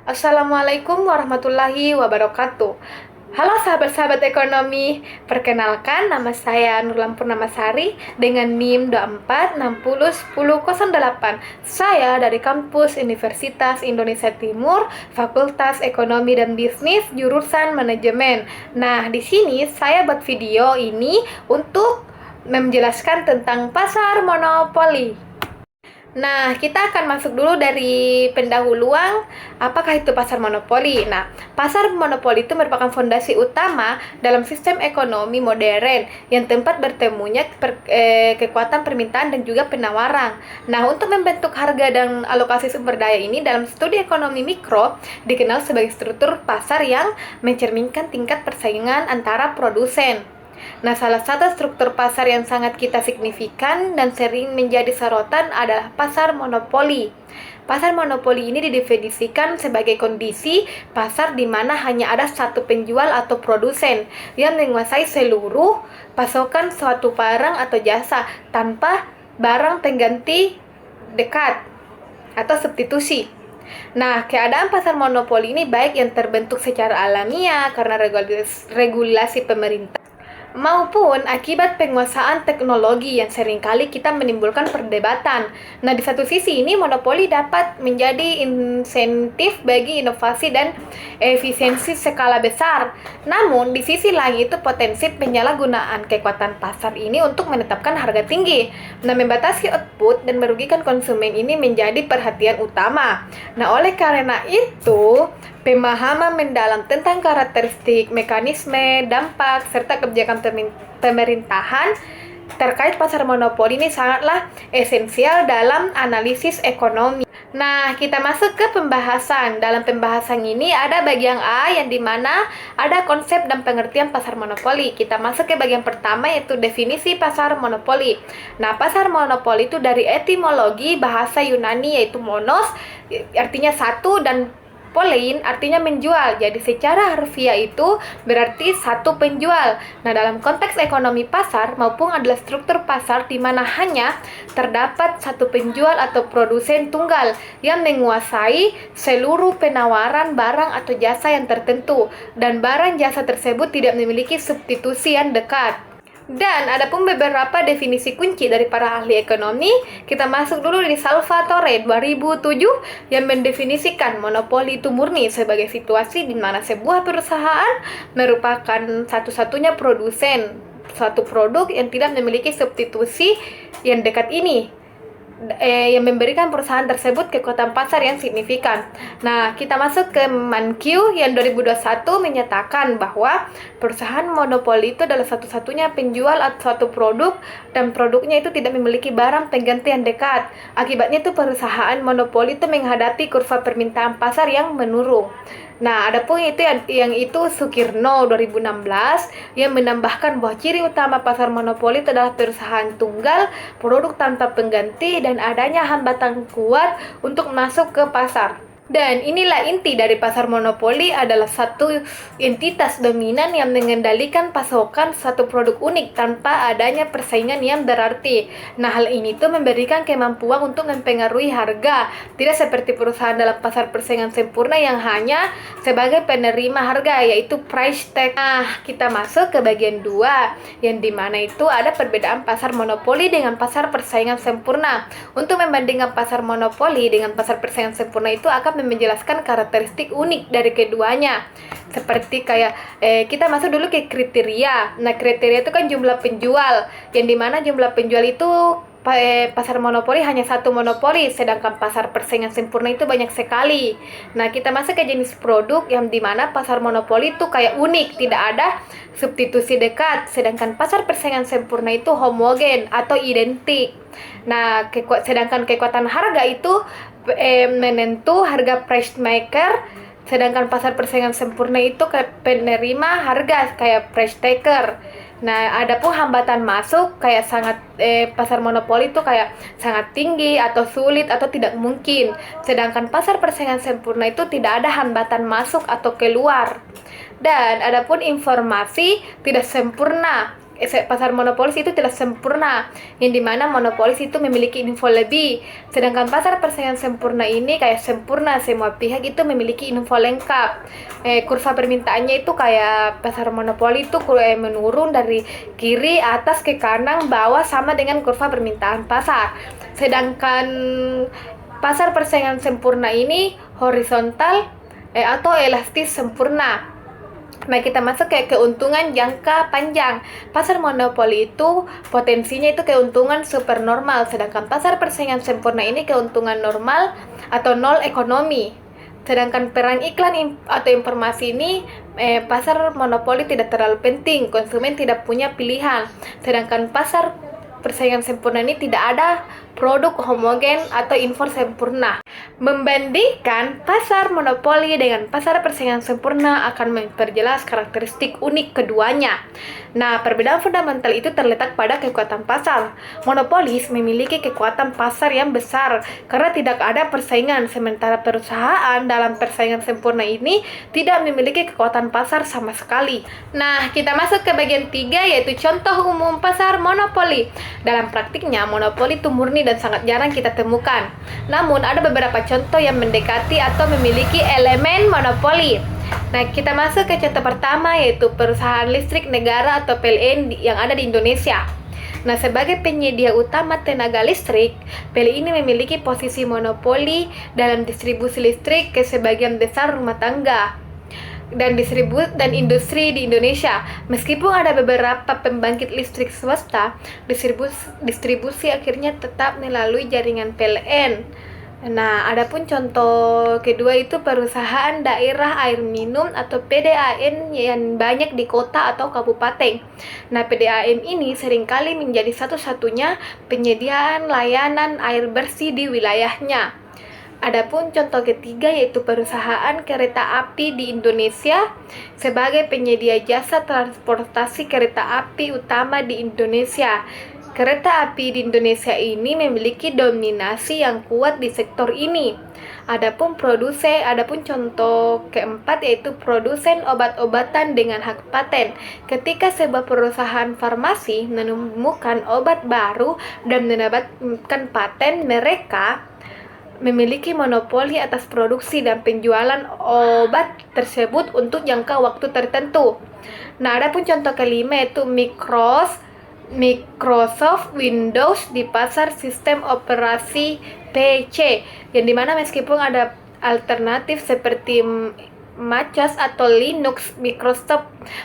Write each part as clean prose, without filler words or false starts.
Assalamualaikum warahmatullahi wabarakatuh. Halo sahabat-sahabat ekonomi, perkenalkan nama saya Nurlan Purnamasari dengan NIM 24601008. Saya dari kampus Universitas Indonesia Timur, Fakultas Ekonomi dan Bisnis, jurusan Manajemen. Nah, di sini saya buat video ini untuk menjelaskan tentang pasar monopoli. Nah, kita akan masuk dulu dari pendahuluan, apakah itu pasar monopoli. Nah, pasar monopoli itu merupakan fondasi utama dalam sistem ekonomi modern yang tempat bertemunya kekuatan permintaan dan juga penawaran. Nah, untuk membentuk harga dan alokasi sumber daya ini dalam studi ekonomi mikro dikenal sebagai struktur pasar yang mencerminkan tingkat persaingan antara produsen. Nah, salah satu struktur pasar yang sangat kita signifikan dan sering menjadi sorotan adalah pasar monopoli. Pasar monopoli ini didefinisikan sebagai kondisi pasar di mana hanya ada satu penjual atau produsen yang menguasai seluruh pasokan suatu barang atau jasa tanpa barang pengganti dekat atau substitusi. Nah, keadaan pasar monopoli ini baik yang terbentuk secara alamiah karena regulasi pemerintah maupun akibat penguasaan teknologi yang seringkali kita menimbulkan perdebatan. Nah, di satu sisi ini monopoli dapat menjadi insentif bagi inovasi dan efisiensi skala besar. Namun, di sisi lain itu potensi penyalahgunaan kekuatan pasar ini untuk menetapkan harga tinggi. Nah, membatasi output dan merugikan konsumen ini menjadi perhatian utama. Nah, oleh karena itu, pemahaman mendalam tentang karakteristik, mekanisme, dampak, serta kebijakan pemerintahan terkait pasar monopoli ini sangatlah esensial dalam analisis ekonomi. Nah, kita masuk ke pembahasan. Dalam pembahasan ini ada bagian A yang dimana ada konsep dan pengertian pasar monopoli. Kita masuk ke bagian pertama yaitu definisi pasar monopoli. Nah, pasar monopoli itu dari etimologi bahasa Yunani yaitu monos, artinya satu, dan polein artinya menjual. Jadi secara harfiah itu berarti satu penjual. Nah, dalam konteks ekonomi pasar maupun adalah struktur pasar di mana hanya terdapat satu penjual atau produsen tunggal yang menguasai seluruh penawaran barang atau jasa yang tertentu dan barang jasa tersebut tidak memiliki substitusi yang dekat. Dan ada pun beberapa definisi kunci dari para ahli ekonomi. Kita masuk dulu di Salvatore 2007 yang mendefinisikan monopoli itu murni sebagai situasi di mana sebuah perusahaan merupakan satu-satunya produsen suatu produk yang tidak memiliki substitusi yang dekat ini, yang memberikan perusahaan tersebut kekuatan pasar yang signifikan. Nah, kita masuk ke Mankiw yang 2021 menyatakan bahwa perusahaan monopoli itu adalah satu-satunya penjual atau suatu produk dan produknya itu tidak memiliki barang pengganti yang dekat. Akibatnya itu perusahaan monopoli itu menghadapi kurva permintaan pasar yang menurun. Nah, adapun itu yang itu Sukirno 2016 yang menambahkan bahwa ciri utama pasar monopoli itu adalah perusahaan tunggal, produk tanpa pengganti, dan adanya hambatan kuat untuk masuk ke pasar. Dan inilah inti dari pasar monopoli adalah satu entitas dominan yang mengendalikan pasokan satu produk unik tanpa adanya persaingan yang berarti. Nah, hal ini tuh memberikan kemampuan untuk mempengaruhi harga, tidak seperti perusahaan dalam pasar persaingan sempurna yang hanya sebagai penerima harga, yaitu price tag. Nah, kita masuk ke bagian 2 yang dimana itu ada perbedaan pasar monopoli dengan pasar persaingan sempurna. Untuk membandingkan pasar monopoli dengan pasar persaingan sempurna itu akan menjelaskan karakteristik unik dari keduanya. Seperti kayak kita masuk dulu ke kriteria. Nah, kriteria itu kan jumlah penjual, yang dimana jumlah penjual itu pasar monopoli hanya satu monopoli, sedangkan pasar persaingan sempurna itu banyak sekali. Nah, kita masuk ke jenis produk yang dimana pasar monopoli itu kayak unik, tidak ada substitusi dekat, sedangkan pasar persaingan sempurna itu homogen atau identik. Nah, sedangkan kekuatan harga itu menentu harga price maker, sedangkan pasar persaingan sempurna itu kayak penerima harga kayak price taker. Nah, ada pun hambatan masuk kayak sangat pasar monopoli itu kayak sangat tinggi atau sulit atau tidak mungkin. Sedangkan pasar persaingan sempurna itu tidak ada hambatan masuk atau keluar. Dan adapun informasi tidak sempurna. pasar monopolis itu tidak sempurna, yang dimana monopolis itu memiliki info lebih, sedangkan pasar persaingan sempurna ini kayak sempurna, semua pihak itu memiliki info lengkap. Kurva permintaannya itu kayak pasar monopoli itu menurun dari kiri atas ke kanan bawah sama dengan kurva permintaan pasar, sedangkan pasar persaingan sempurna ini horizontal atau elastis sempurna. Nah, kita masuk ke keuntungan jangka panjang. Pasar monopoli itu potensinya itu keuntungan super normal, sedangkan pasar persaingan sempurna ini keuntungan normal atau nol ekonomi. Sedangkan perang iklan atau informasi ini, pasar monopoli tidak terlalu penting, konsumen tidak punya pilihan. Sedangkan pasar persaingan sempurna ini tidak ada produk homogen atau info sempurna. Membandingkan pasar monopoli dengan pasar persaingan sempurna akan memperjelas karakteristik unik keduanya. Nah, perbedaan fundamental itu terletak pada kekuatan pasar. Monopolis memiliki kekuatan pasar yang besar karena tidak ada persaingan, sementara perusahaan dalam persaingan sempurna ini tidak memiliki kekuatan pasar sama sekali. Nah, kita masuk ke bagian 3, yaitu contoh umum pasar monopoli. Dalam praktiknya, monopoli itu murni dan sangat jarang kita temukan. Namun, ada beberapa contoh yang mendekati atau memiliki elemen monopoli. Nah, kita masuk ke contoh pertama, yaitu perusahaan listrik negara atau PLN yang ada di Indonesia. Nah, sebagai penyedia utama tenaga listrik, PLN ini memiliki posisi monopoli dalam distribusi listrik ke sebagian besar rumah tangga dan industri di Indonesia. Meskipun ada beberapa pembangkit listrik swasta, distribusi akhirnya tetap melalui jaringan PLN. Nah, adapun contoh kedua itu perusahaan daerah air minum atau PDAM yang banyak di kota atau kabupaten. Nah, PDAM ini seringkali menjadi satu-satunya penyediaan layanan air bersih di wilayahnya. Adapun contoh ketiga yaitu perusahaan kereta api di Indonesia sebagai penyedia jasa transportasi kereta api utama di Indonesia. Kereta api di Indonesia ini memiliki dominasi yang kuat di sektor ini. Adapun contoh keempat yaitu produsen obat-obatan dengan hak paten. Ketika sebuah perusahaan farmasi menemukan obat baru dan mendapatkan paten, mereka memiliki monopoli atas produksi dan penjualan obat tersebut untuk jangka waktu tertentu. Nah, adapun contoh kelima yaitu Microsoft Windows di pasar sistem operasi PC, yang dimana meskipun ada alternatif seperti MacOS atau Linux,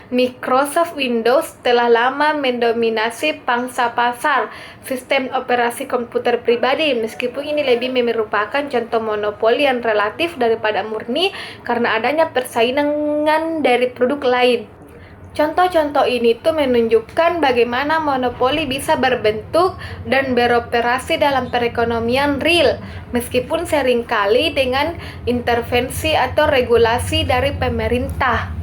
Microsoft Windows telah lama mendominasi pangsa pasar sistem operasi komputer pribadi. Meskipun ini lebih merupakan contoh monopoli yang relatif daripada murni karena adanya persaingan dari produk lain. Contoh-contoh ini tuh menunjukkan bagaimana monopoli bisa berbentuk dan beroperasi dalam perekonomian real, meskipun seringkali dengan intervensi atau regulasi dari pemerintah.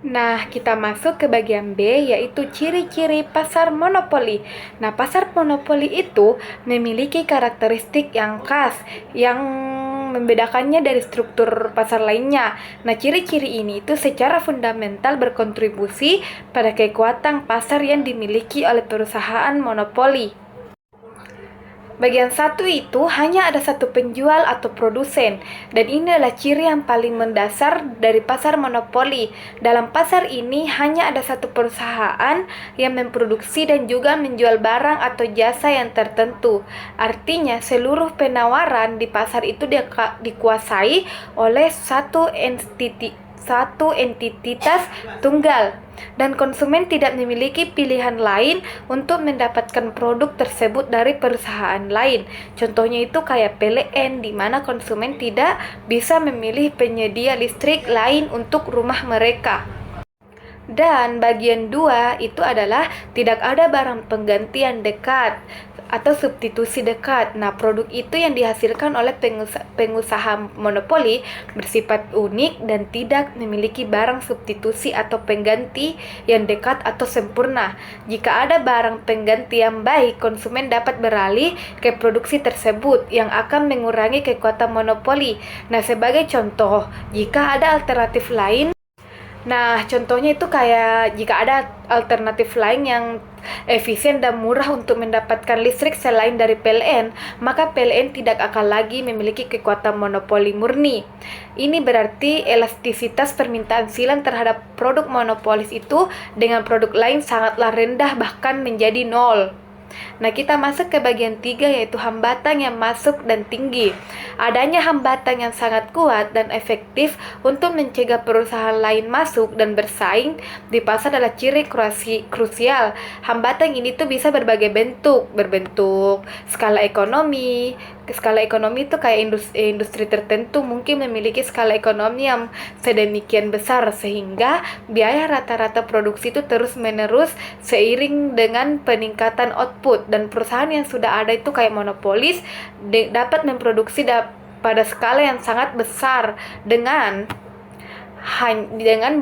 Nah, kita masuk ke bagian B, yaitu ciri-ciri pasar monopoli. Nah, pasar monopoli itu memiliki karakteristik yang khas, yang membedakannya dari struktur pasar lainnya. Nah, ciri-ciri ini itu secara fundamental berkontribusi pada kekuatan pasar yang dimiliki oleh perusahaan monopoli. Bagian satu itu hanya ada satu penjual atau produsen, dan ini adalah ciri yang paling mendasar dari pasar monopoli. Dalam pasar ini hanya ada satu perusahaan yang memproduksi dan juga menjual barang atau jasa yang tertentu. Artinya seluruh penawaran di pasar itu dikuasai oleh satu entitas tunggal, dan konsumen tidak memiliki pilihan lain untuk mendapatkan produk tersebut dari perusahaan lain. Contohnya itu kayak PLN, di mana konsumen tidak bisa memilih penyedia listrik lain untuk rumah mereka. Dan bagian 2 itu adalah tidak ada barang penggantian dekat atau substitusi dekat. Nah, produk itu yang dihasilkan oleh pengusaha monopoli bersifat unik dan tidak memiliki barang substitusi atau pengganti yang dekat atau sempurna. Jika ada barang pengganti yang baik, konsumen dapat beralih ke produksi tersebut yang akan mengurangi kekuatan monopoli. Nah, sebagai contoh, jika ada alternatif lain, Nah, contohnya itu kayak jika ada alternatif lain yang efisien dan murah untuk mendapatkan listrik selain dari PLN, maka PLN tidak akan lagi memiliki kekuatan monopoli murni. Ini berarti elastisitas permintaan silang terhadap produk monopolis itu dengan produk lain sangatlah rendah, bahkan menjadi nol. Nah, kita masuk ke bagian 3, yaitu hambatan yang masuk dan tinggi. Adanya hambatan yang sangat kuat dan efektif untuk mencegah perusahaan lain masuk dan bersaing di pasar adalah ciri krusial. Hambatan ini tuh bisa berbagai berbentuk skala ekonomi. Skala ekonomi itu kayak industri tertentu mungkin memiliki skala ekonomi yang sedemikian besar sehingga biaya rata-rata produksi itu terus-menerus seiring dengan peningkatan output, dan perusahaan yang sudah ada itu kayak monopolis dapat memproduksi pada skala yang sangat besar dengan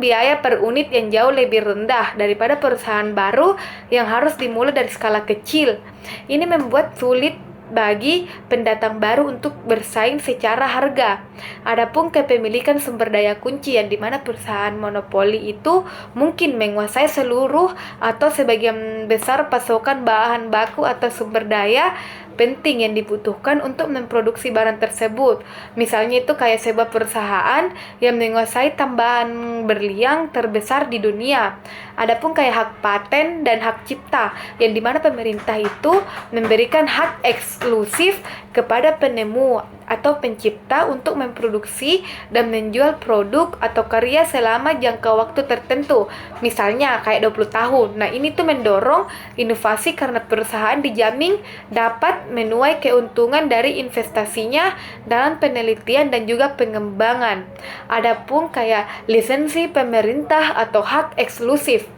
biaya per unit yang jauh lebih rendah daripada perusahaan baru yang harus dimulai dari skala kecil. Ini membuat sulit bagi pendatang baru untuk bersaing secara harga. Adapun kepemilikan sumber daya kunci, yang dimana perusahaan monopoli itu mungkin menguasai seluruh atau sebagian besar pasokan bahan baku atau sumber daya penting yang dibutuhkan untuk memproduksi barang tersebut. Misalnya itu kayak sebuah perusahaan yang menguasai tambahan berlian terbesar di dunia. Adapun kayak hak paten dan hak cipta, yang dimana pemerintah itu memberikan hak eksklusif kepada penemu atau pencipta untuk memproduksi dan menjual produk atau karya selama jangka waktu tertentu, misalnya kayak 20 tahun. Nah, ini tuh mendorong inovasi karena perusahaan dijamin dapat menuai keuntungan dari investasinya dalam penelitian dan juga pengembangan. Adapun kayak lisensi pemerintah atau hak eksklusif,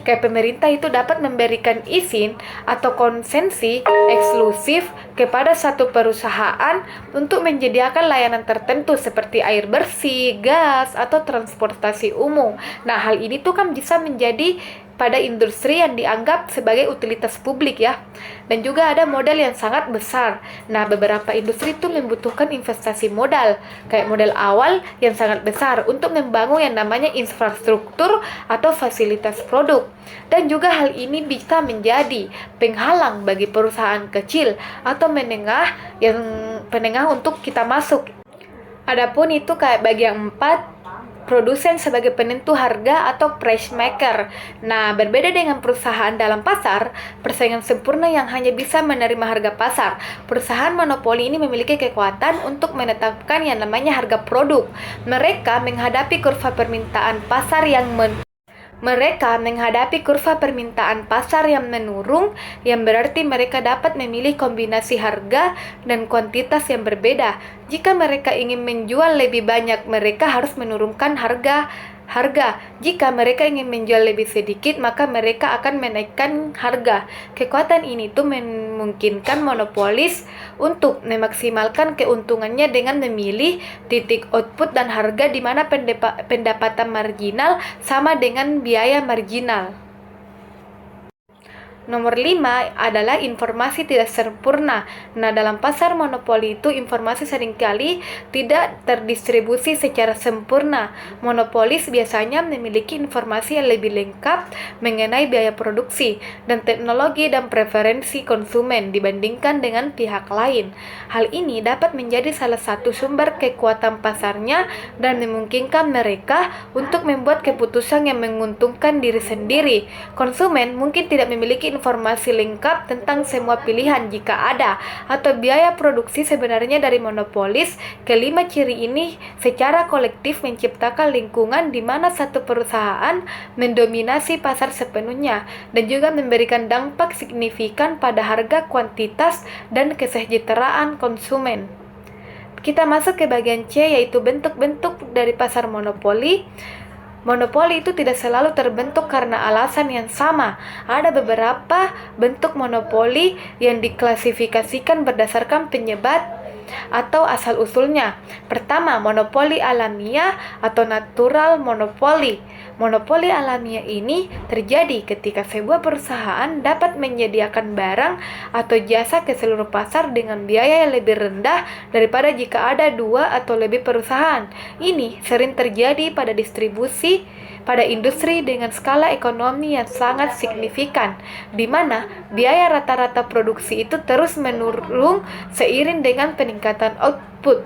kayak pemerintah itu dapat memberikan izin atau konsensi eksklusif kepada satu perusahaan untuk menyediakan layanan tertentu seperti air bersih, gas, atau transportasi umum. Nah, hal ini tuh kan bisa menjadi pada industri yang dianggap sebagai utilitas publik ya. Dan juga ada modal yang sangat besar. Nah, beberapa industri itu membutuhkan investasi modal, kayak modal awal yang sangat besar untuk membangun yang namanya infrastruktur atau fasilitas produk. Dan juga hal ini bisa menjadi penghalang bagi perusahaan kecil atau menengah untuk kita masuk. Adapun itu kayak bagian 4, produsen sebagai penentu harga atau price maker. Nah, berbeda dengan perusahaan dalam pasar, persaingan sempurna yang hanya bisa menerima harga pasar. Perusahaan monopoli ini memiliki kekuatan untuk menetapkan yang namanya harga produk. Mereka menghadapi kurva permintaan pasar yang menurun, yang berarti mereka dapat memilih kombinasi harga dan kuantitas yang berbeda. Jika mereka ingin menjual lebih banyak, mereka harus menurunkan harga. Jika mereka ingin menjual lebih sedikit, maka mereka akan menaikkan harga. Kekuatan ini tuh memungkinkan monopolis untuk memaksimalkan keuntungannya dengan memilih titik output dan harga di mana pendapatan marginal sama dengan biaya marginal. Nomor 5 adalah informasi tidak sempurna. Nah, dalam pasar monopoli itu informasi seringkali tidak terdistribusi secara sempurna. Monopolis biasanya memiliki informasi yang lebih lengkap mengenai biaya produksi dan teknologi dan preferensi konsumen dibandingkan dengan pihak lain. Hal ini dapat menjadi salah satu sumber kekuatan pasarnya dan memungkinkan mereka untuk membuat keputusan yang menguntungkan diri sendiri. Konsumen mungkin tidak memiliki informasi lengkap tentang semua pilihan jika ada, atau biaya produksi sebenarnya dari monopolis. Kelima ciri ini secara kolektif menciptakan lingkungan di mana satu perusahaan mendominasi pasar sepenuhnya dan juga memberikan dampak signifikan pada harga, kuantitas, dan kesejahteraan konsumen. Kita masuk ke bagian C, yaitu bentuk-bentuk dari pasar monopoli. Monopoli itu tidak selalu terbentuk karena alasan yang sama. Ada beberapa bentuk monopoli yang diklasifikasikan berdasarkan penyebab atau asal-usulnya. Pertama, monopoli alamiah atau natural monopoly. Monopoli alamiah ini terjadi ketika sebuah perusahaan dapat menyediakan barang atau jasa ke seluruh pasar dengan biaya yang lebih rendah daripada jika ada dua atau lebih perusahaan. Ini sering terjadi pada pada industri dengan skala ekonomi yang sangat signifikan, di mana biaya rata-rata produksi itu terus menurun seiring dengan peningkatan output.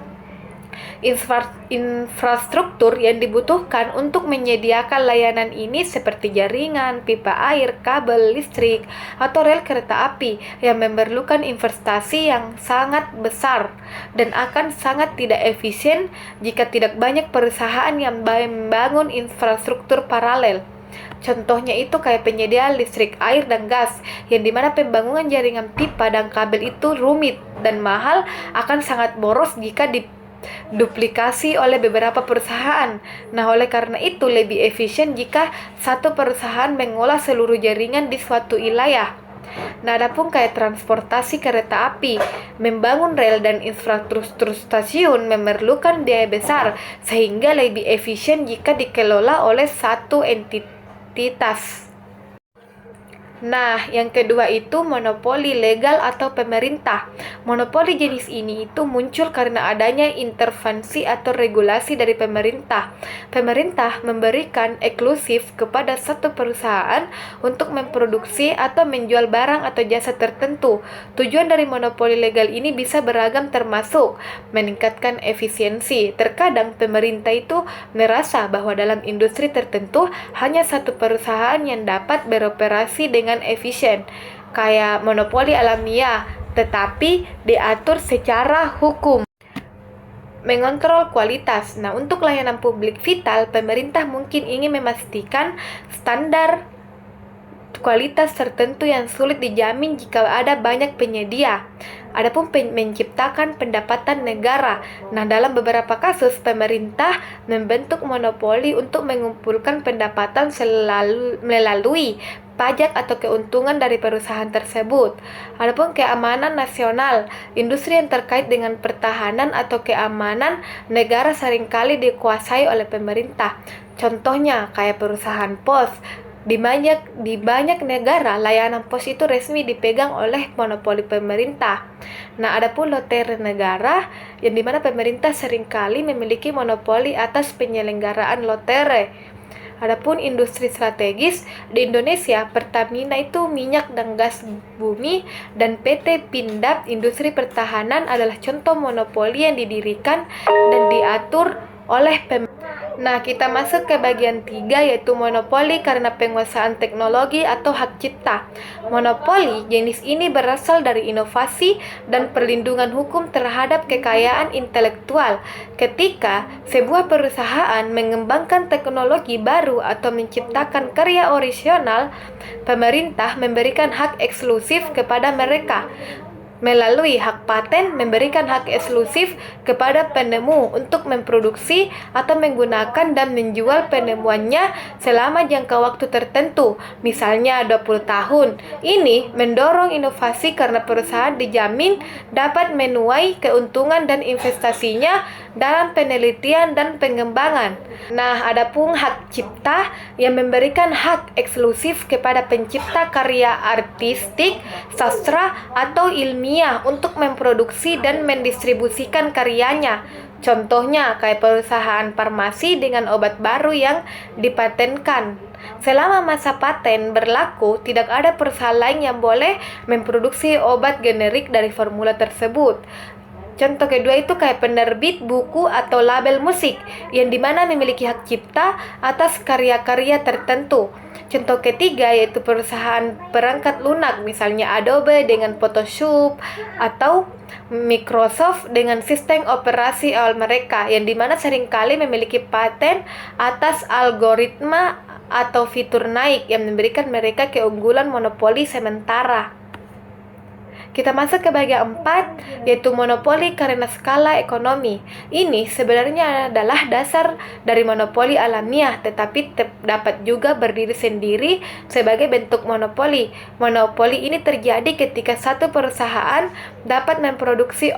Infrastruktur yang dibutuhkan untuk menyediakan layanan ini seperti jaringan, pipa air, kabel listrik, atau rel kereta api yang memerlukan investasi yang sangat besar dan akan sangat tidak efisien jika tidak banyak perusahaan yang membangun infrastruktur paralel. Contohnya itu kayak penyedia listrik, air, dan gas, yang dimana pembangunan jaringan pipa dan kabel itu rumit dan mahal, akan sangat boros jika duplikasi oleh beberapa perusahaan. Nah, oleh karena itu lebih efisien jika satu perusahaan mengolah seluruh jaringan di suatu wilayah. Nah, adapun kayak transportasi kereta api, membangun rel dan infrastruktur stasiun memerlukan biaya besar, sehingga lebih efisien jika dikelola oleh satu entitas. Nah, yang kedua itu monopoli legal atau pemerintah. Monopoli jenis ini itu muncul karena adanya intervensi atau regulasi dari pemerintah. Pemerintah memberikan eksklusif kepada satu perusahaan untuk memproduksi atau menjual barang atau jasa tertentu. Tujuan dari monopoli legal ini bisa beragam, termasuk meningkatkan efisiensi. Terkadang pemerintah itu merasa bahwa dalam industri tertentu hanya satu perusahaan yang dapat beroperasi dengan efisien, kayak monopoli alamiah, tetapi diatur secara hukum. Mengontrol kualitas. Nah, untuk layanan publik vital, pemerintah mungkin ingin memastikan standar kualitas tertentu yang sulit dijamin jika ada banyak penyedia. Adapun menciptakan pendapatan negara. Nah, dalam beberapa kasus pemerintah membentuk monopoli untuk mengumpulkan pendapatan melalui pajak atau keuntungan dari perusahaan tersebut. Adapun keamanan nasional, industri yang terkait dengan pertahanan atau keamanan negara seringkali dikuasai oleh pemerintah. Contohnya kayak perusahaan pos. Di banyak negara, layanan pos itu resmi dipegang oleh monopoli pemerintah. Nah, adapun lotre negara, yang dimana pemerintah seringkali memiliki monopoli atas penyelenggaraan lotre. Adapun industri strategis, di Indonesia, Pertamina itu minyak dan gas bumi, dan PT Pindad industri pertahanan adalah contoh monopoli yang didirikan dan diatur oleh pemerintah. Nah, kita masuk ke bagian 3, yaitu monopoli karena penguasaan teknologi atau hak cipta. Monopoli jenis ini berasal dari inovasi dan perlindungan hukum terhadap kekayaan intelektual. Ketika sebuah perusahaan mengembangkan teknologi baru atau menciptakan karya orisinal, pemerintah memberikan hak eksklusif kepada mereka. Melalui hak paten, memberikan hak eksklusif kepada penemu untuk memproduksi atau menggunakan dan menjual penemuannya selama jangka waktu tertentu, misalnya 20 tahun. Ini mendorong inovasi karena perusahaan dijamin dapat menuai keuntungan dan investasinya dalam penelitian dan pengembangan. Nah, adapun hak cipta yang memberikan hak eksklusif kepada pencipta karya artistik, sastra, atau ilmiah untuk memproduksi dan mendistribusikan karyanya. Contohnya kayak perusahaan farmasi dengan obat baru yang dipatenkan. Selama masa paten berlaku, tidak ada perusahaan lain yang boleh memproduksi obat generik dari formula tersebut. Contoh kedua itu kayak penerbit buku atau label musik, yang dimana memiliki hak cipta atas karya-karya tertentu. Contoh ketiga yaitu perusahaan perangkat lunak, misalnya Adobe dengan Photoshop atau Microsoft dengan sistem operasi awal mereka, yang dimana seringkali memiliki paten atas algoritma atau fitur naik yang memberikan mereka keunggulan monopoli sementara. Kita masuk ke bagian 4, yaitu monopoli karena skala ekonomi. Ini sebenarnya adalah dasar dari monopoli alamiah, tetapi dapat juga berdiri sendiri sebagai bentuk monopoli. Monopoli ini terjadi ketika satu perusahaan dapat memproduksi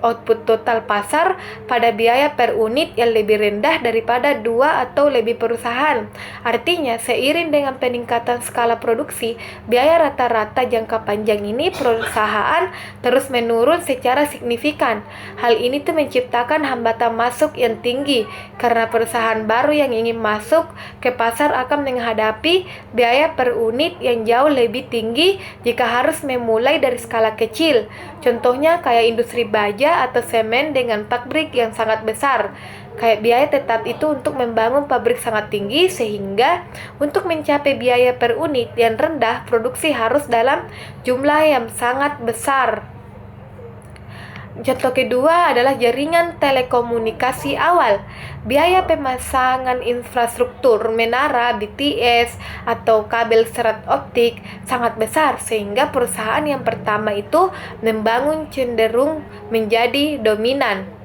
output total pasar pada biaya per unit yang lebih rendah daripada 2 atau lebih perusahaan. Artinya, seiring dengan peningkatan skala produksi, biaya rata-rata jangka panjang ini perusahaan terus menurun secara signifikan. Hal ini tuh menciptakan hambatan masuk yang tinggi karena perusahaan baru yang ingin masuk ke pasar akan menghadapi biaya per unit yang jauh lebih tinggi jika harus memulai dari skala kecil. Contohnya kayak industri baja atau semen dengan pabrik yang sangat besar. Kayak biaya tetap itu untuk membangun pabrik sangat tinggi, sehingga untuk mencapai biaya per unit yang rendah, produksi harus dalam jumlah yang sangat besar. Contoh kedua adalah jaringan telekomunikasi awal. Biaya pemasangan infrastruktur menara BTS atau kabel serat optik sangat besar, sehingga perusahaan yang pertama itu membangun cenderung menjadi dominan.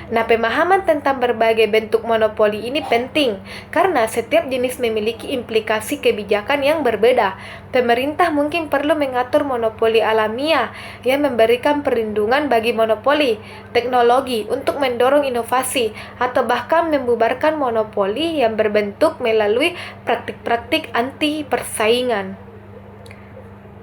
Nah, pemahaman tentang berbagai bentuk monopoli ini penting karena setiap jenis memiliki implikasi kebijakan yang berbeda. Pemerintah mungkin perlu mengatur monopoli alamiah yang memberikan perlindungan bagi monopoli teknologi untuk mendorong inovasi, atau bahkan membubarkan monopoli yang berbentuk melalui praktik-praktik anti persaingan.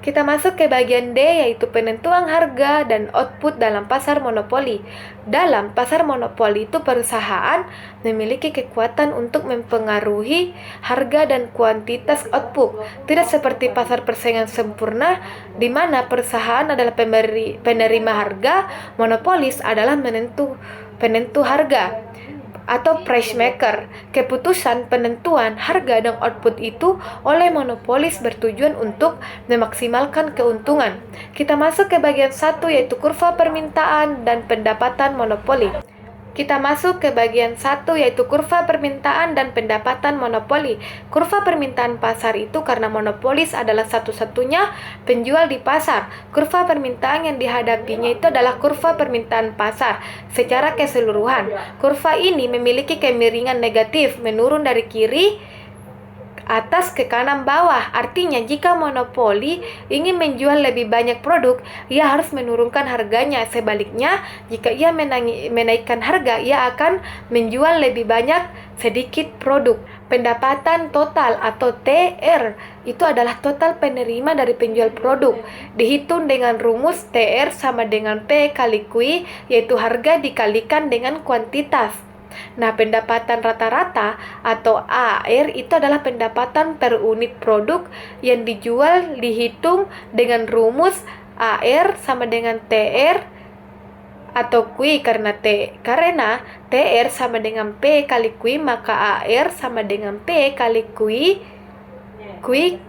Kita masuk ke bagian D, yaitu penentuan harga dan output dalam pasar monopoli. Dalam pasar monopoli itu perusahaan memiliki kekuatan untuk mempengaruhi harga dan kuantitas output. Tidak seperti pasar persaingan sempurna, di mana perusahaan adalah penerima harga, monopolis adalah penentu harga atau price maker. Keputusan penentuan harga dan output itu oleh monopolis bertujuan untuk memaksimalkan keuntungan. Kita masuk ke bagian 1, yaitu kurva permintaan dan pendapatan monopoli. Kita masuk ke bagian 1, yaitu kurva permintaan dan pendapatan monopoli. Kurva permintaan pasar itu karena monopolis adalah satu-satunya penjual di pasar. Kurva permintaan yang dihadapinya itu adalah kurva permintaan pasar secara keseluruhan. Kurva ini memiliki kemiringan negatif, menurun dari kiri atas ke kanan bawah. Artinya jika monopoli ingin menjual lebih banyak produk, ia harus menurunkan harganya. Sebaliknya, jika ia menaikkan harga, ia akan menjual lebih banyak sedikit produk. Pendapatan total atau TR itu adalah total penerima dari penjual produk, dihitung dengan rumus TR sama dengan P kali Q, yaitu harga dikalikan dengan kuantitas. Nah, pendapatan rata-rata atau AR itu adalah pendapatan per unit produk yang dijual, dihitung dengan rumus AR sama dengan TR atau Q, karena TR sama dengan P kali Q, maka AR sama dengan P kali Q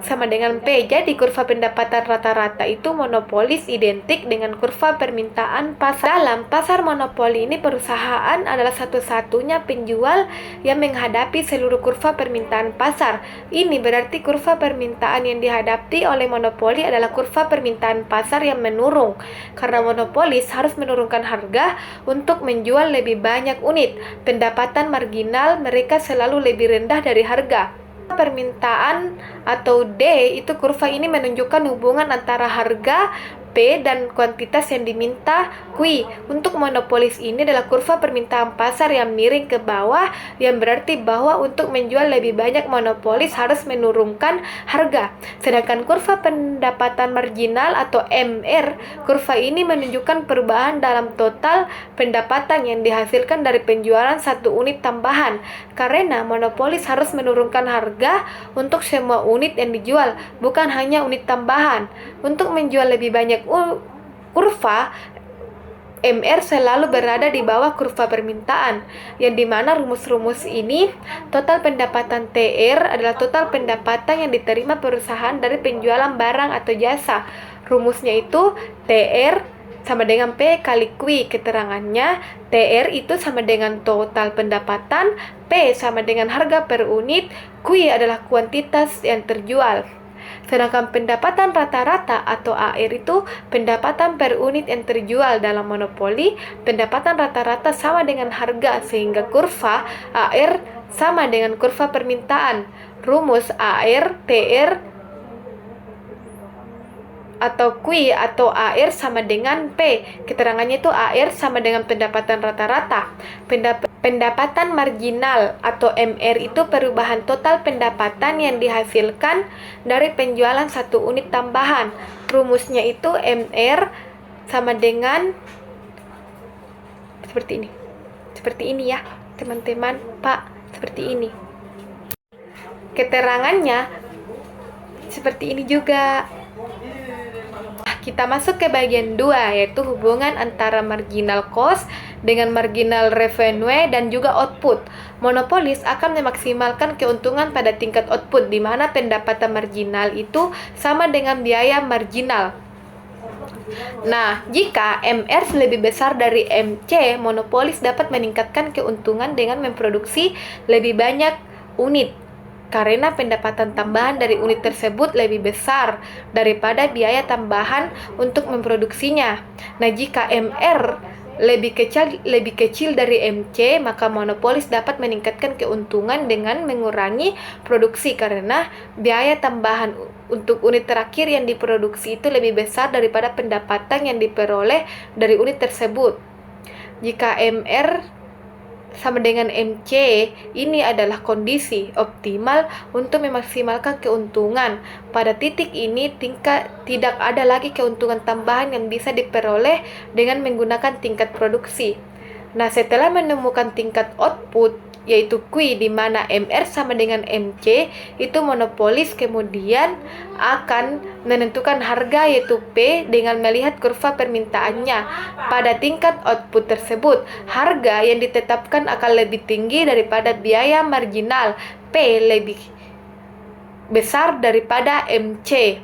sama dengan P. Jadi kurva pendapatan rata-rata itu monopolis identik dengan kurva permintaan pasar. Dalam pasar monopoli ini perusahaan adalah satu-satunya penjual yang menghadapi seluruh kurva permintaan pasar. Ini berarti kurva permintaan yang dihadapi oleh monopoli adalah kurva permintaan pasar yang menurun. Karena monopolis harus menurunkan harga untuk menjual lebih banyak unit. Pendapatan marginal mereka selalu lebih rendah dari harga. Permintaan atau D itu kurva ini menunjukkan hubungan antara harga P dan kuantitas yang diminta Q. Untuk monopolis ini adalah kurva permintaan pasar yang miring ke bawah, yang berarti bahwa untuk menjual lebih banyak monopolis harus menurunkan harga. Sedangkan kurva pendapatan marginal atau MR, kurva ini menunjukkan perubahan dalam total pendapatan yang dihasilkan dari penjualan satu unit tambahan. Karena monopolis harus menurunkan harga untuk semua unit yang dijual, bukan hanya unit tambahan. Untuk menjual lebih banyak kurva MR selalu berada di bawah kurva permintaan, yang dimana rumus-rumus ini total pendapatan TR adalah total pendapatan yang diterima perusahaan dari penjualan barang atau jasa. Rumusnya itu TR sama dengan P kali Q. Keterangannya TR itu sama dengan total pendapatan, P sama dengan harga per unit, Q adalah kuantitas yang terjual. Sedangkan pendapatan rata-rata atau AR itu pendapatan per unit yang terjual. Dalam monopoli, pendapatan rata-rata sama dengan harga, sehingga kurva AR sama dengan kurva permintaan. Rumus AR TR atau Q atau AR sama dengan P. Keterangannya itu AR sama dengan pendapatan rata-rata. Pendapatan marginal atau MR itu perubahan total pendapatan yang dihasilkan dari penjualan satu unit tambahan. Rumusnya itu MR sama dengan seperti ini. Seperti ini ya, teman-teman, Pak, seperti ini. Keterangannya seperti ini juga. Kita masuk ke bagian 2, yaitu hubungan antara marginal cost dengan marginal revenue dan juga output. Monopolis akan memaksimalkan keuntungan pada tingkat output, di mana pendapatan marginal itu sama dengan biaya marginal. Nah, jika MR lebih besar dari MC, monopolis dapat meningkatkan keuntungan dengan memproduksi lebih banyak unit, karena pendapatan tambahan dari unit tersebut lebih besar daripada biaya tambahan untuk memproduksinya. Nah, jika MR lebih kecil dari MC, maka monopolis dapat meningkatkan keuntungan dengan mengurangi produksi karena biaya tambahan untuk unit terakhir yang diproduksi itu lebih besar daripada pendapatan yang diperoleh dari unit tersebut. Jika MR sama dengan MC, ini adalah kondisi optimal untuk memaksimalkan keuntungan. Pada titik ini, tidak ada lagi keuntungan tambahan yang bisa diperoleh dengan menggunakan tingkat produksi. Nah, setelah menemukan tingkat output, yaitu Q, di mana MR sama dengan MC, itu monopolis kemudian akan menentukan harga, yaitu P, dengan melihat kurva permintaannya. Pada tingkat output tersebut, harga yang ditetapkan akan lebih tinggi daripada biaya marginal. P lebih besar daripada MC.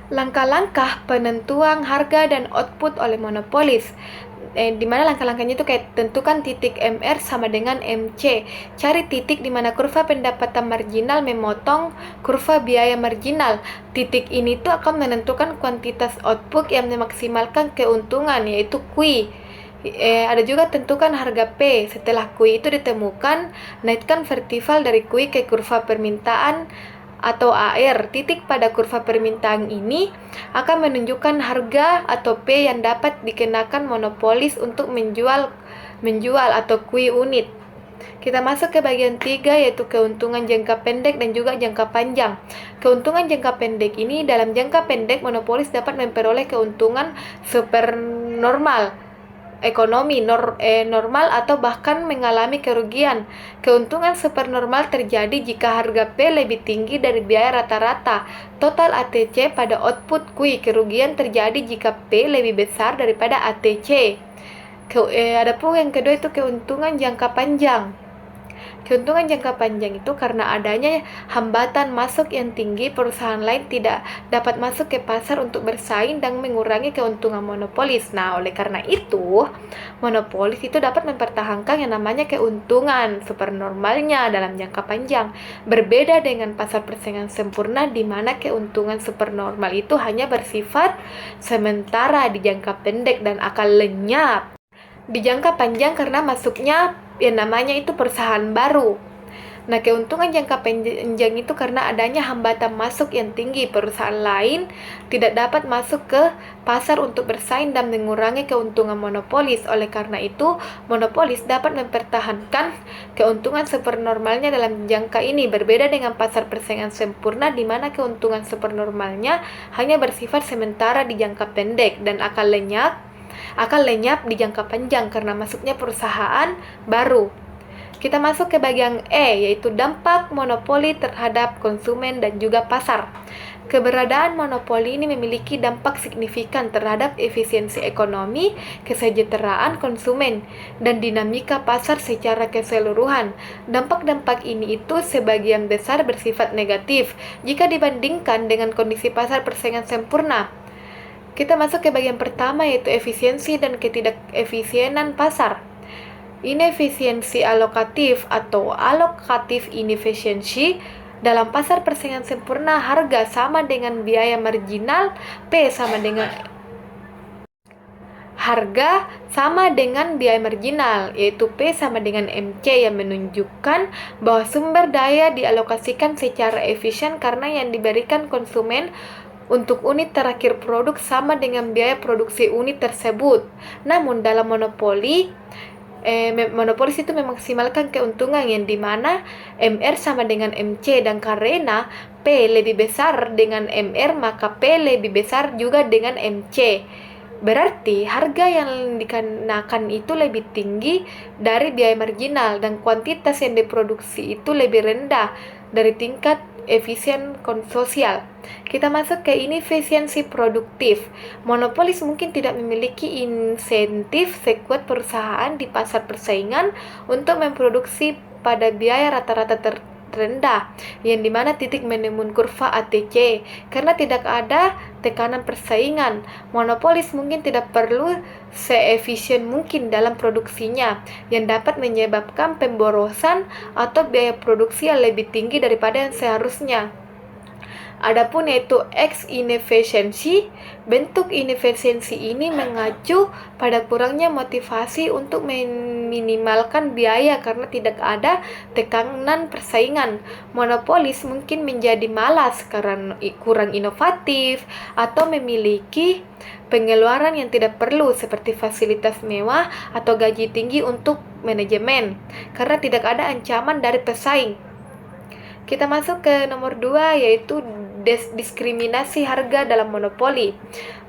Langkah-langkah penentuan harga dan output oleh monopolis. Di mana langkah-langkahnya itu kayak tentukan titik MR sama dengan MC. Cari titik di mana kurva pendapatan marginal memotong kurva biaya marginal. Titik ini tuh akan menentukan kuantitas output yang memaksimalkan keuntungan, yaitu Q. Ada juga tentukan harga P. Setelah Q itu ditemukan, naikkan vertikal dari Q ke kurva permintaan atau AR. Titik pada kurva permintaan ini akan menunjukkan harga atau P yang dapat dikenakan monopolis untuk menjual atau Q unit. Kita masuk ke bagian 3, yaitu keuntungan jangka pendek dan juga jangka panjang. Keuntungan jangka pendek ini, dalam jangka pendek monopolis dapat memperoleh keuntungan supernormal ekonomi normal atau bahkan mengalami kerugian. Keuntungan supernormal terjadi jika harga P lebih tinggi dari biaya rata-rata total ATC pada output Q. Kerugian terjadi jika P lebih besar daripada ATC. Adapun yang kedua itu keuntungan jangka panjang. Keuntungan jangka panjang itu karena adanya hambatan masuk yang tinggi, perusahaan lain tidak dapat masuk ke pasar untuk bersaing dan mengurangi keuntungan monopolis. Nah, oleh karena itu, monopolis itu dapat mempertahankan yang namanya keuntungan supernormalnya dalam jangka panjang. Berbeda dengan pasar persaingan sempurna di mana keuntungan supernormal itu hanya bersifat sementara di jangka pendek dan akan lenyap di jangka panjang karena masuknya yang namanya itu perusahaan baru. Nah, keuntungan jangka panjang itu karena adanya hambatan masuk yang tinggi, perusahaan lain tidak dapat masuk ke pasar untuk bersaing dan mengurangi keuntungan monopolis. Oleh karena itu, monopolis dapat mempertahankan keuntungan supernormalnya dalam jangka ini. Berbeda dengan pasar persaingan sempurna di mana keuntungan supernormalnya hanya bersifat sementara di jangka pendek dan akan lenyap di jangka panjang karena masuknya perusahaan baru. Kita masuk ke bagian E, yaitu dampak monopoli terhadap konsumen dan juga pasar. Keberadaan monopoli ini memiliki dampak signifikan terhadap efisiensi ekonomi, kesejahteraan konsumen, dan dinamika pasar secara keseluruhan. Dampak-dampak ini itu sebagian besar bersifat negatif jika dibandingkan dengan kondisi pasar persaingan sempurna. Kita masuk ke bagian pertama, yaitu efisiensi dan ketidakefisienan pasar. Inefisiensi alokatif atau alokatif inefficiency dalam pasar persaingan sempurna, harga sama dengan biaya marginal, P sama dengan harga sama dengan biaya marginal, yaitu P sama dengan MC, yang menunjukkan bahwa sumber daya dialokasikan secara efisien karena yang diberikan konsumen untuk unit terakhir produk sama dengan biaya produksi unit tersebut. Namun dalam monopolis itu memaksimalkan keuntungan yang dimana MR sama dengan MC, dan karena P lebih besar dengan MR maka P lebih besar juga dengan MC. Berarti harga yang dikenakan itu lebih tinggi dari biaya marginal dan kuantitas yang diproduksi itu lebih rendah dari tingkat efisien sosial. Kita masuk ke inefisiensi produktif. Monopolis mungkin tidak memiliki insentif sekuat perusahaan di pasar persaingan untuk memproduksi pada biaya rata-rata rendah, yang dimana titik minimum kurva ATC. Karena tidak ada tekanan persaingan, monopolis mungkin tidak perlu seefisien mungkin dalam produksinya, yang dapat menyebabkan pemborosan atau biaya produksi yang lebih tinggi daripada yang seharusnya. Adapun yaitu X inefisiensi, bentuk inefisiensi ini mengacu pada kurangnya motivasi untuk meminimalkan biaya karena tidak ada tekanan persaingan. Monopolis mungkin menjadi malas karena kurang inovatif atau memiliki pengeluaran yang tidak perlu seperti fasilitas mewah atau gaji tinggi untuk manajemen karena tidak ada ancaman dari pesaing. Kita masuk ke nomor 2 yaitu diskriminasi harga dalam monopoli.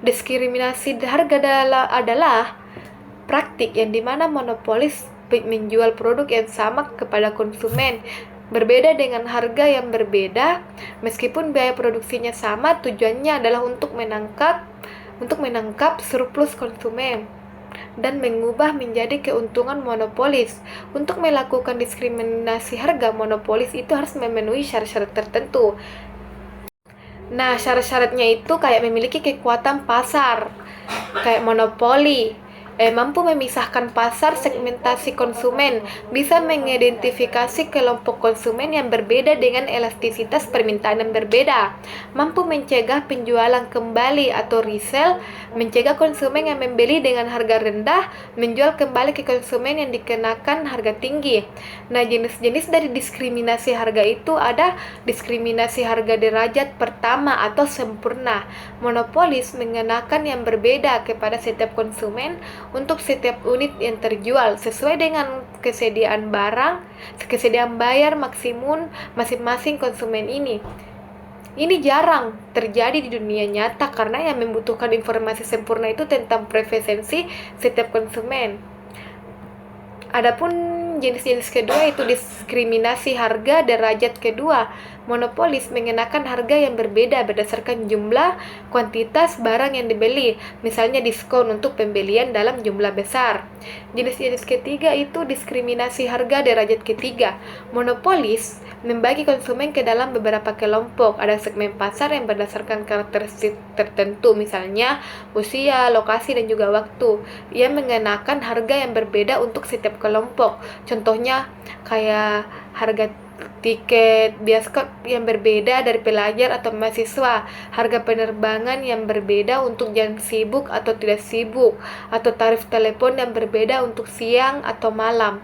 Diskriminasi harga adalah praktik yang dimana monopolis menjual produk yang sama kepada konsumen berbeda dengan harga yang berbeda, meskipun biaya produksinya sama. Tujuannya adalah untuk menangkap surplus konsumen dan mengubah menjadi keuntungan monopolis. Untuk melakukan diskriminasi harga, monopolis itu harus memenuhi syarat-syarat tertentu. Nah, syarat-syaratnya itu kayak memiliki kekuatan pasar, kayak monopoli, mampu memisahkan pasar, segmentasi konsumen, bisa mengidentifikasi kelompok konsumen yang berbeda dengan elastisitas permintaan yang berbeda, mampu mencegah penjualan kembali atau resell, mencegah konsumen yang membeli dengan harga rendah, menjual kembali ke konsumen yang dikenakan harga tinggi. Nah, jenis-jenis dari diskriminasi harga itu ada diskriminasi harga derajat pertama atau sempurna. Monopolis mengenakan yang berbeda kepada setiap konsumen untuk setiap unit yang terjual sesuai dengan kesediaan bayar maksimum masing-masing konsumen ini. Ini jarang terjadi di dunia nyata karena yang membutuhkan informasi sempurna itu tentang preferensi setiap konsumen. Adapun jenis-jenis kedua itu diskriminasi harga derajat kedua. Monopolis mengenakan harga yang berbeda berdasarkan jumlah kuantitas barang yang dibeli, misalnya diskon untuk pembelian dalam jumlah besar. Jenis-jenis ketiga itu diskriminasi harga derajat ketiga. Monopolis membagi konsumen ke dalam beberapa kelompok. Ada segmen pasar yang berdasarkan karakteristik tertentu, misalnya usia, lokasi, dan juga waktu. Ia mengenakan harga yang berbeda untuk setiap kelompok. Contohnya kayak harga tiket bioskop yang berbeda dari pelajar atau mahasiswa, harga penerbangan yang berbeda untuk jam sibuk atau tidak sibuk, atau tarif telepon yang berbeda untuk siang atau malam.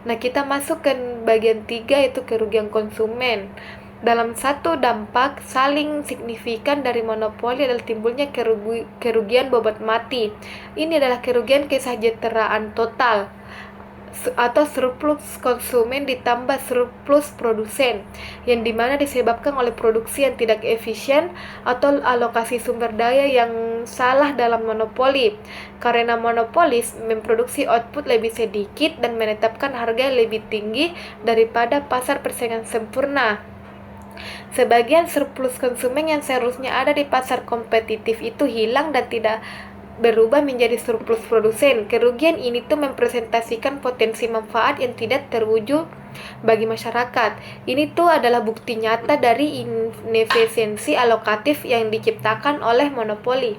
Nah, kita masuk ke bagian 3 yaitu kerugian konsumen. Dalam satu dampak saling signifikan dari monopoli adalah timbulnya kerugian bobot mati. Ini adalah kerugian kesejahteraan total atau surplus konsumen ditambah surplus produsen, yang dimana disebabkan oleh produksi yang tidak efisien atau alokasi sumber daya yang salah dalam monopoli. Karena monopolis memproduksi output lebih sedikit dan menetapkan harga yang lebih tinggi daripada pasar persaingan sempurna. Sebagian surplus konsumen yang seharusnya ada di pasar kompetitif itu hilang dan tidak berubah menjadi surplus produsen. Kerugian ini tuh mempresentasikan potensi manfaat yang tidak terwujud bagi masyarakat. Ini tuh adalah bukti nyata dari inefisiensi alokatif yang diciptakan oleh monopoli.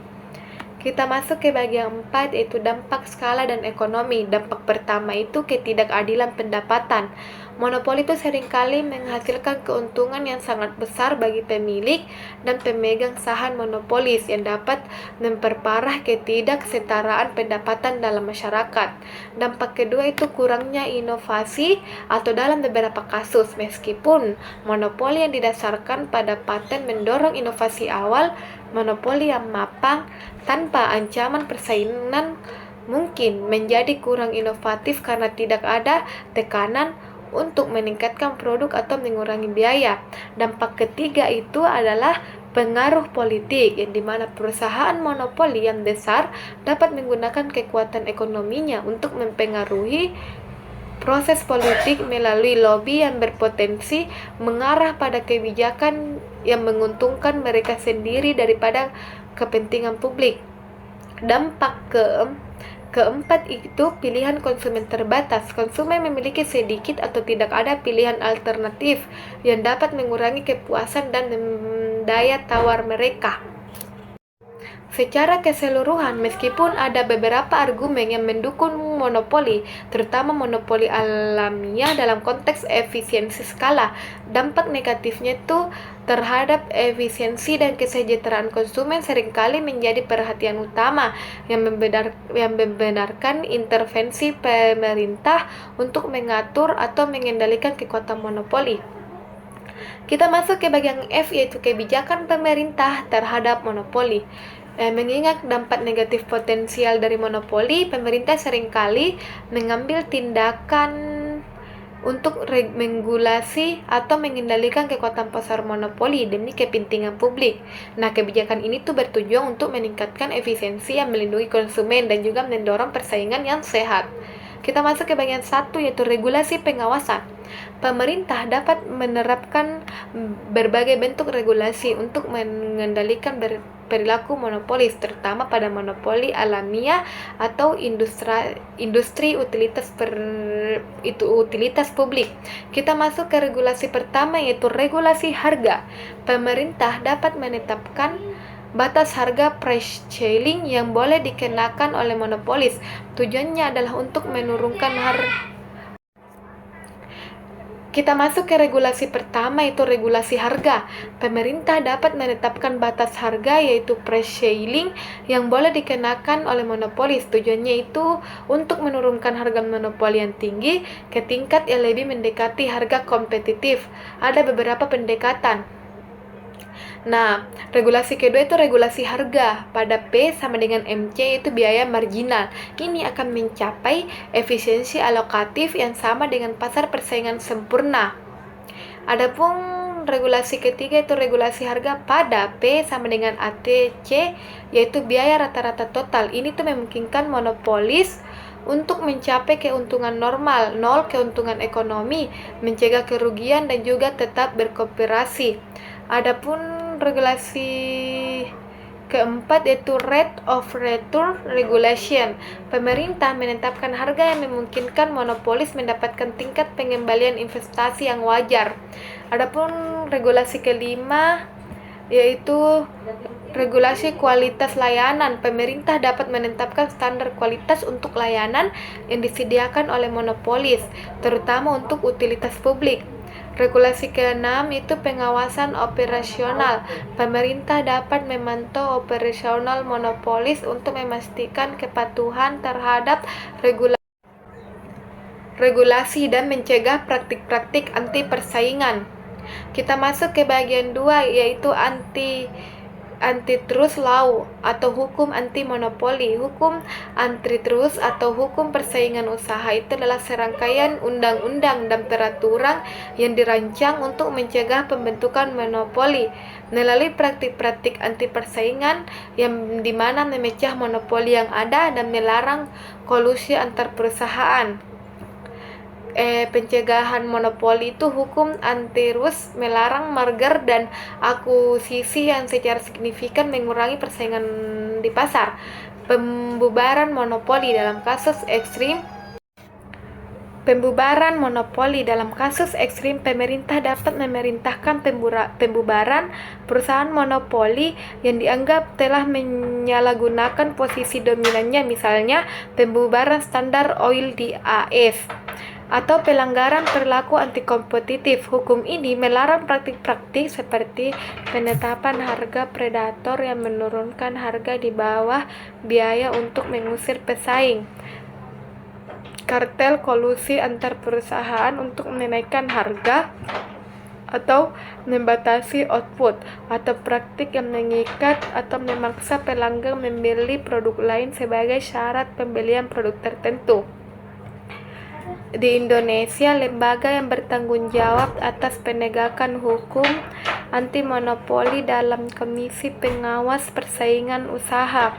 Kita masuk ke bagian 4 yaitu dampak skala dan ekonomi. Dampak pertama itu ketidakadilan pendapatan. Monopoli itu seringkali menghasilkan keuntungan yang sangat besar bagi pemilik dan pemegang saham monopolis yang dapat memperparah ketidaksetaraan pendapatan dalam masyarakat. Dampak kedua itu kurangnya inovasi atau dalam beberapa kasus, meskipun monopoli yang didasarkan pada paten mendorong inovasi awal, Monopoli yang mapan tanpa ancaman persaingan mungkin menjadi kurang inovatif karena tidak ada tekanan untuk meningkatkan produk atau mengurangi biaya. Dampak ketiga itu adalah pengaruh politik, yang dimana perusahaan monopoli yang besar dapat menggunakan kekuatan ekonominya untuk mempengaruhi proses politik melalui lobby yang berpotensi mengarah pada kebijakan yang menguntungkan mereka sendiri daripada kepentingan publik. Dampak keempat itu pilihan konsumen terbatas. Konsumen memiliki sedikit atau tidak ada pilihan alternatif yang dapat mengurangi kepuasan dan daya tawar mereka. Secara keseluruhan, meskipun ada beberapa argumen yang mendukung monopoli, terutama monopoli alamiah dalam konteks efisiensi skala, dampak negatifnya itu terhadap efisiensi dan kesejahteraan konsumen seringkali menjadi perhatian utama yang membenarkan intervensi pemerintah untuk mengatur atau mengendalikan kekuatan monopoli. Kita masuk ke bagian F, yaitu kebijakan pemerintah terhadap monopoli. Mengingat dampak negatif potensial dari monopoli, pemerintah seringkali mengambil tindakan untuk mengregulasi atau mengendalikan kekuatan pasar monopoli demi kepentingan publik. Nah, kebijakan ini tuh bertujuan untuk meningkatkan efisiensi yang melindungi konsumen dan juga mendorong persaingan yang sehat. Kita masuk ke bagian 1, yaitu regulasi pengawasan. Pemerintah dapat menerapkan berbagai bentuk regulasi untuk mengendalikan perilaku monopolis, terutama pada monopoli alamiah atau industri utilitas publik. Kita masuk ke regulasi pertama, yaitu regulasi harga. Pemerintah dapat menetapkan batas harga price ceiling yang boleh dikenakan oleh monopolis. Tujuannya adalah untuk menurunkan harga. Kita masuk ke regulasi pertama, yaitu regulasi harga. Pemerintah dapat menetapkan batas harga, yaitu price ceiling, yang boleh dikenakan oleh monopolis. Tujuannya itu untuk menurunkan harga monopoli yang tinggi ke tingkat yang lebih mendekati harga kompetitif. Ada beberapa pendekatan. Nah, regulasi kedua itu regulasi harga. Pada P sama dengan MC, itu biaya marginal. Ini akan mencapai efisiensi alokatif yang sama dengan pasar persaingan sempurna. Adapun regulasi ketiga itu regulasi harga pada P sama dengan ATC, yaitu biaya rata-rata total. Ini tuh memungkinkan monopolis untuk mencapai keuntungan normal, nol keuntungan ekonomi, mencegah kerugian dan juga tetap berkooperasi. Adapun regulasi keempat yaitu rate of return regulation. Pemerintah menetapkan harga yang memungkinkan monopolis mendapatkan tingkat pengembalian investasi yang wajar. Adapun regulasi kelima yaitu regulasi kualitas layanan. Pemerintah dapat menetapkan standar kualitas untuk layanan yang disediakan oleh monopolis, terutama untuk utilitas publik. Regulasi ke-6 itu pengawasan operasional. Pemerintah dapat memantau operasional monopolis untuk memastikan kepatuhan terhadap regulasi dan mencegah praktik-praktik anti persaingan. Kita masuk ke bagian 2, yaitu antitrust law atau hukum anti monopoli. Hukum antitrust atau hukum persaingan usaha itu adalah serangkaian undang-undang dan peraturan yang dirancang untuk mencegah pembentukan monopoli melalui praktik-praktik anti persaingan yang dimana memecah monopoli yang ada dan melarang kolusi antar perusahaan. Pencegahan monopoli itu hukum antitrust melarang merger dan akuisisi yang secara signifikan mengurangi persaingan di pasar. Pembubaran monopoli dalam kasus ekstrim. Pemerintah dapat memerintahkan pembubaran perusahaan monopoli yang dianggap telah menyalahgunakan posisi dominannya, misalnya pembubaran Standard Oil di AS, atau pelanggaran perilaku antikompetitif. Hukum ini melarang praktik-praktik seperti penetapan harga predator yang menurunkan harga di bawah biaya untuk mengusir pesaing, kartel kolusi antar perusahaan untuk menaikkan harga, atau membatasi output, atau praktik yang mengikat atau memaksa pelanggan membeli produk lain sebagai syarat pembelian produk tertentu. Di Indonesia, lembaga yang bertanggung jawab atas penegakan hukum anti monopoli dalam Komisi Pengawas Persaingan Usaha.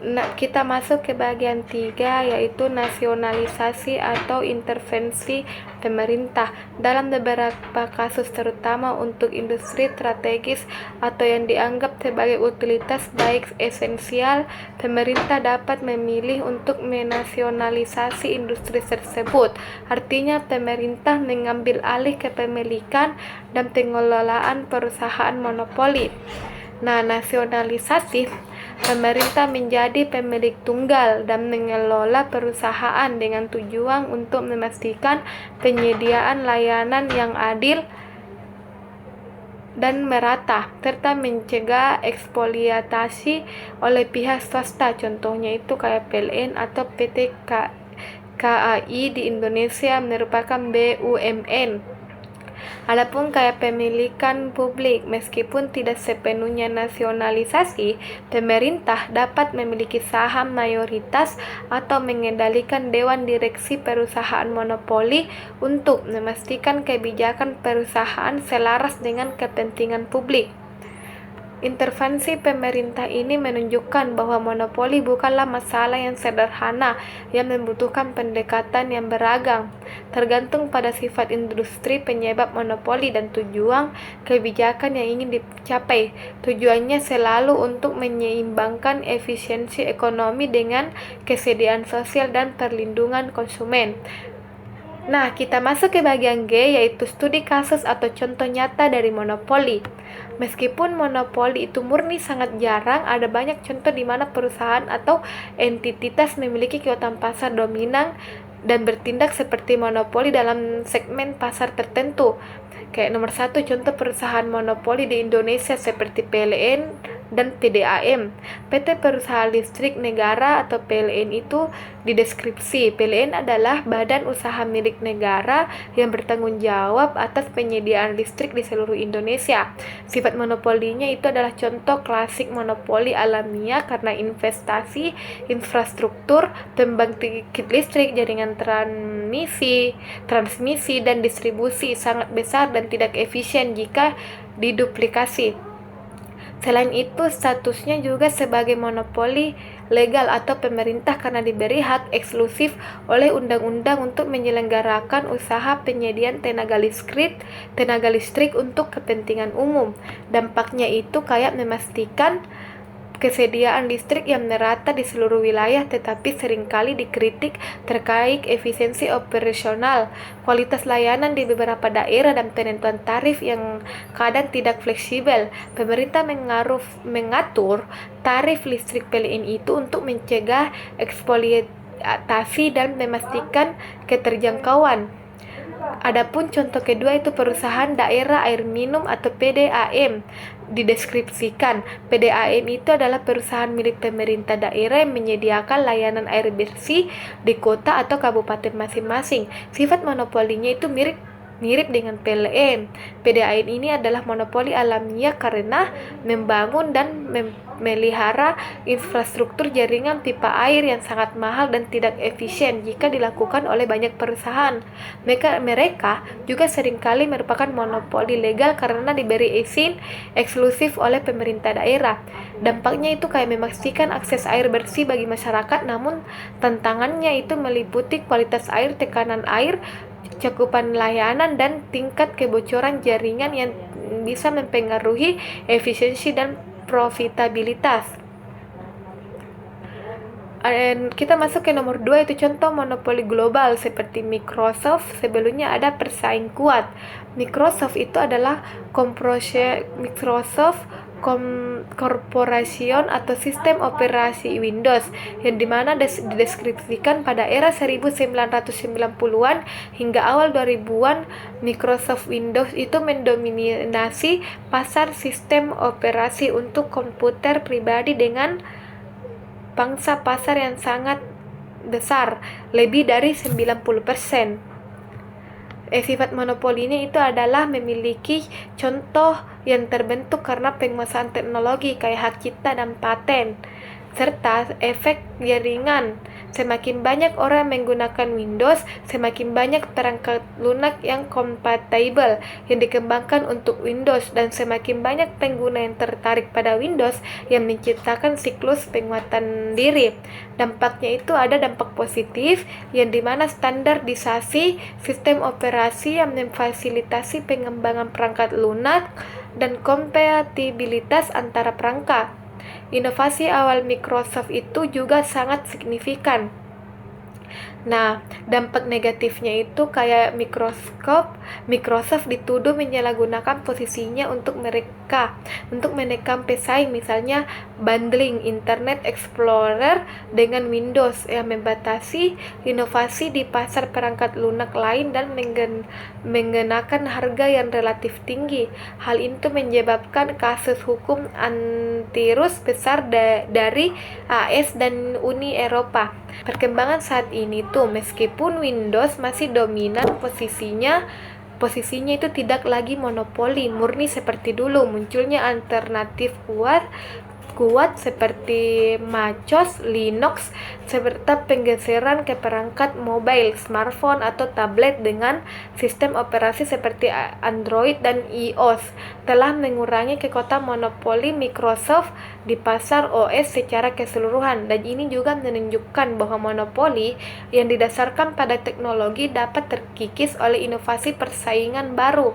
Nah, kita masuk ke bagian 3, yaitu nasionalisasi atau intervensi pemerintah. Dalam beberapa kasus, terutama untuk industri strategis atau yang dianggap sebagai utilitas baik esensial, pemerintah dapat memilih untuk menasionalisasi industri tersebut. Artinya, pemerintah mengambil alih kepemilikan dan pengelolaan perusahaan monopoli. Nah, nasionalisasi, pemerintah menjadi pemilik tunggal dan mengelola perusahaan dengan tujuan untuk memastikan penyediaan layanan yang adil dan merata, serta mencegah eksploitasi oleh pihak swasta. Contohnya itu kayak PLN atau PT KAI di Indonesia merupakan BUMN. Adapun kayak pemilikan publik, meskipun tidak sepenuhnya nasionalisasi, pemerintah dapat memiliki saham mayoritas atau mengendalikan dewan direksi perusahaan monopoli untuk memastikan kebijakan perusahaan selaras dengan kepentingan publik. Intervensi pemerintah ini menunjukkan bahwa monopoli bukanlah masalah yang sederhana yang membutuhkan pendekatan yang beragam, tergantung pada sifat industri penyebab monopoli dan tujuan kebijakan yang ingin dicapai. Tujuannya selalu untuk menyeimbangkan efisiensi ekonomi dengan kesediaan sosial dan perlindungan konsumen. Nah, kita masuk ke bagian G, yaitu studi kasus atau contoh nyata dari monopoli. Meskipun monopoli itu murni sangat jarang, ada banyak contoh di mana perusahaan atau entitas memiliki kekuatan pasar dominan dan bertindak seperti monopoli dalam segmen pasar tertentu. Kayak nomor 1, contoh perusahaan monopoli di Indonesia seperti PLN dan PDAM. PT Perusahaan Listrik Negara atau PLN itu di deskripsi. PLN adalah badan usaha milik negara yang bertanggung jawab atas penyediaan listrik di seluruh Indonesia. Sifat monopolinya itu adalah contoh klasik monopoli alamiah karena investasi infrastruktur, pembangkit listrik, jaringan transmisi dan distribusi sangat besar dan tidak efisien jika diduplikasi. Selain itu, statusnya juga sebagai monopoli legal atau pemerintah karena diberi hak eksklusif oleh undang-undang untuk menyelenggarakan usaha penyediaan tenaga listrik untuk kepentingan umum. Dampaknya itu kayak memastikan kesediaan listrik yang merata di seluruh wilayah, tetapi seringkali dikritik terkait efisiensi operasional, kualitas layanan di beberapa daerah, dan penentuan tarif yang kadang tidak fleksibel. Pemerintah mengatur tarif listrik PLN itu untuk mencegah eksploitasi dan memastikan keterjangkauan. Adapun contoh kedua itu perusahaan daerah air minum atau PDAM. Dideskripsikan, PDAM itu adalah perusahaan milik pemerintah daerah yang menyediakan layanan air bersih di kota atau kabupaten masing-masing. Sifat monopolinya itu mirip dengan PLN. PDAM ini adalah monopoli alamiah karena membangun dan memelihara infrastruktur jaringan pipa air yang sangat mahal dan tidak efisien jika dilakukan oleh banyak perusahaan. Mereka juga seringkali merupakan monopoli legal karena diberi izin eksklusif oleh pemerintah daerah. Dampaknya itu kayak memastikan akses air bersih bagi masyarakat, namun tantangannya itu meliputi kualitas air, tekanan air, cakupan layanan, dan tingkat kebocoran jaringan yang bisa mempengaruhi efisiensi dan profitabilitas. Kita masuk ke nomor 2, itu contoh monopoli global seperti Microsoft. Sebelumnya ada persaing kuat. Microsoft itu adalah Microsoft Corporation atau sistem operasi Windows yang dimana dideskripsikan pada era 1990-an hingga awal 2000-an. Microsoft Windows itu mendominasi pasar sistem operasi untuk komputer pribadi dengan pangsa pasar yang sangat besar, lebih dari 90%. Sifat monopolinya itu adalah memiliki contoh yang terbentuk karena penguasaan teknologi kayak hak cipta dan paten, serta efek jaringan. Semakin banyak orang menggunakan Windows, semakin banyak perangkat lunak yang kompatibel yang dikembangkan untuk Windows, dan semakin banyak pengguna yang tertarik pada Windows yang menciptakan siklus penguatan diri. Dampaknya itu ada dampak positif, yang dimana standarisasi sistem operasi yang memfasilitasi pengembangan perangkat lunak dan kompatibilitas antara perangkat. Inovasi awal Microsoft itu juga sangat signifikan. Nah, dampak negatifnya itu kayak Microsoft dituduh menyalahgunakan posisinya untuk menekan pesaing, misalnya bundling Internet Explorer dengan Windows yang membatasi inovasi di pasar perangkat lunak lain dan mengenakan harga yang relatif tinggi. Hal itu menyebabkan kasus hukum antitrust besar dari AS dan Uni Eropa. Perkembangan saat ini tuh, meskipun Windows masih dominan posisinya itu tidak lagi monopoli murni seperti dulu. Munculnya alternatif kuat seperti MacOS, Linux, serta penggeseran ke perangkat mobile, smartphone atau tablet dengan sistem operasi seperti Android dan iOS telah mengurangi kekuatan monopoli Microsoft di pasar OS secara keseluruhan, dan ini juga menunjukkan bahwa monopoli yang didasarkan pada teknologi dapat terkikis oleh inovasi persaingan baru.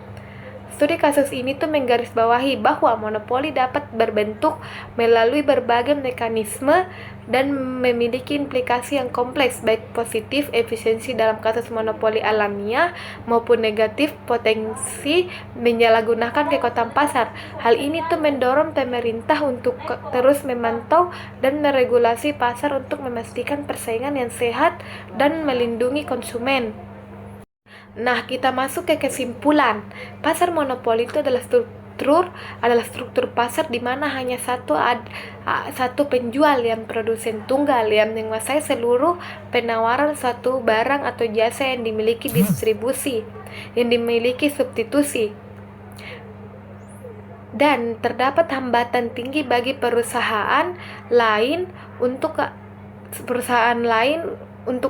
Studi kasus ini tuh menggarisbawahi bahwa monopoli dapat berbentuk melalui berbagai mekanisme dan memiliki implikasi yang kompleks, baik positif, efisiensi dalam kasus monopoli alamiah, maupun negatif, potensi menyalahgunakan kekuatan pasar. Hal ini tuh mendorong pemerintah untuk terus memantau dan meregulasi pasar untuk memastikan persaingan yang sehat dan melindungi konsumen. Nah, kita masuk ke kesimpulan. Pasar monopoli itu adalah struktur pasar di mana hanya satu penjual yang produsen tunggal yang menguasai seluruh penawaran suatu barang atau jasa yang dimiliki distribusi, yang dimiliki substitusi. Dan terdapat hambatan tinggi bagi perusahaan lain untuk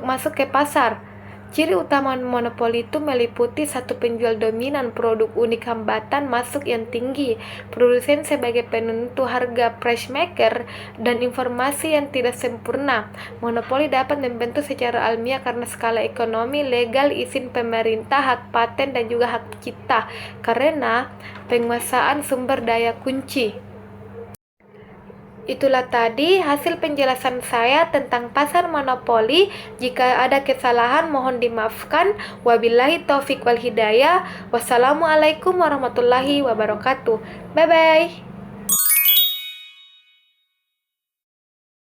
masuk ke pasar. Ciri utama monopoli itu meliputi satu penjual dominan, produk unik, hambatan masuk yang tinggi, produsen sebagai penentu harga, price maker, dan informasi yang tidak sempurna. Monopoli dapat membentuk secara alamiah karena skala ekonomi, legal, izin pemerintah, hak paten, dan juga hak cipta, karena penguasaan sumber daya kunci. Itulah tadi hasil penjelasan saya tentang pasar monopoli. Jika ada kesalahan mohon dimaafkan. Wabillahi taufik wal hidayah. Wassalamualaikum warahmatullahi wabarakatuh. Bye bye.